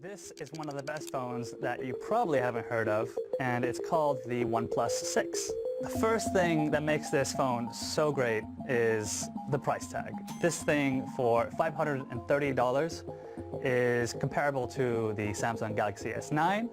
This is one of the best phones that you probably haven't heard of, and it's called the OnePlus 6. The first thing that makes this phone so great is the price tag. This thing for $530 is comparable to the Samsung Galaxy S9,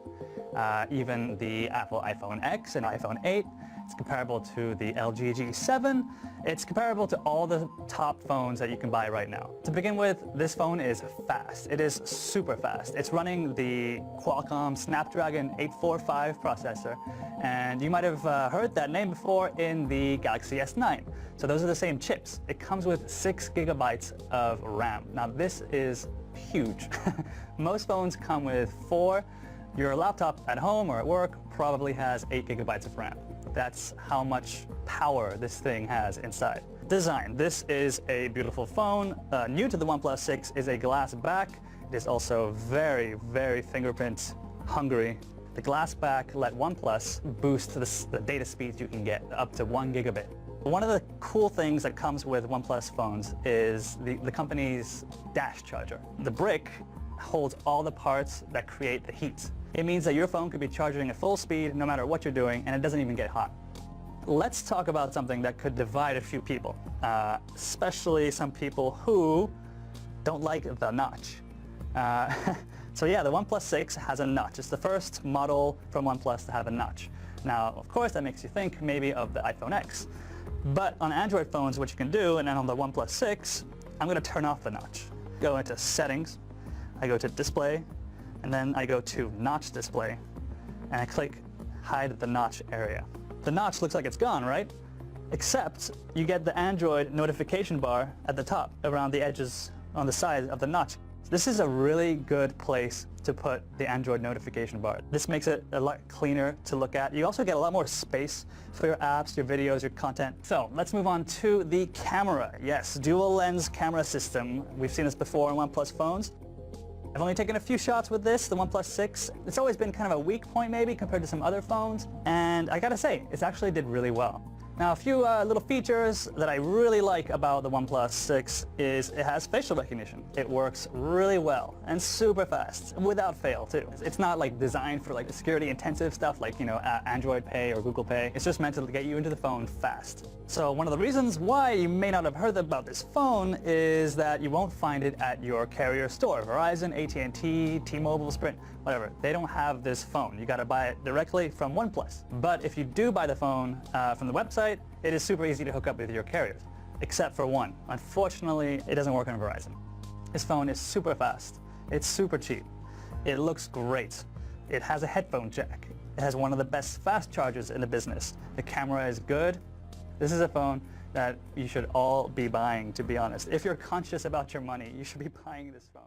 even the Apple iPhone X and iPhone 8. It's comparable to the LG G7. It's comparable to all the top phones that you can buy right now. To begin with, this phone is fast. It is super fast. It's running the Qualcomm Snapdragon 845 processor, and you might have heard that name before in the Galaxy S9. So those are the same chips. It comes with 6 gigabytes of RAM. Now this is huge. Most phones come with 4. Your laptop at home or at work probably has 8 gigabytes of RAM. That's how much power this thing has inside. Design. This is a beautiful phone. New to the OnePlus 6 is a glass back. It is also very, very fingerprint hungry. The glass back let OnePlus boost the data speeds you can get up to 1 gigabit. One of the cool things that comes with OnePlus phones is the company's dash charger. The brick holds all the parts that create the heat. It means that your phone could be charging at full speed no matter what you're doing, and it doesn't even get hot. Let's talk about something that could divide a few people, especially some people who don't like the notch. So yeah, the OnePlus 6 has a notch. It's the first model from OnePlus to have a notch. Now, of course, that makes you think maybe of the iPhone X. But on Android phones, what you can do, and then on the OnePlus 6, I'm going to turn off the notch. Go into Settings, I go to Display, and then I go to Notch Display, and I click Hide the Notch area. The notch looks like it's gone, right? Except you get the Android notification bar at the top, around the edges on the side of the notch. This is a really good place to put the Android notification bar. This makes it a lot cleaner to look at. You also get a lot more space for your apps, your videos, your content. So let's move on to the camera. Yes, dual lens camera system. We've seen this before on OnePlus phones. I've only taken a few shots with this, the OnePlus 6. It's always been kind of a weak point maybe compared to some other phones, and I gotta say, it actually did really well. Now a few little features that I really like about the OnePlus 6 is it has facial recognition. It works really well and super fast, without fail too. It's not like designed for like security intensive stuff like, you know, Android Pay or Google Pay. It's just meant to get you into the phone fast. So one of the reasons why you may not have heard about this phone is that you won't find it at your carrier store. Verizon, AT&T, T-Mobile, Sprint, whatever. They don't have this phone. You gotta buy it directly from OnePlus. But if you do buy the phone from the website, it is super easy to hook up with your carriers, except for one. Unfortunately, it doesn't work on Verizon. This phone is super fast. It's super cheap. It looks great. It has a headphone jack. It has one of the best fast chargers in the business. The camera is good. This is a phone that you should all be buying, to be honest. If you're conscious about your money, you should be buying this phone.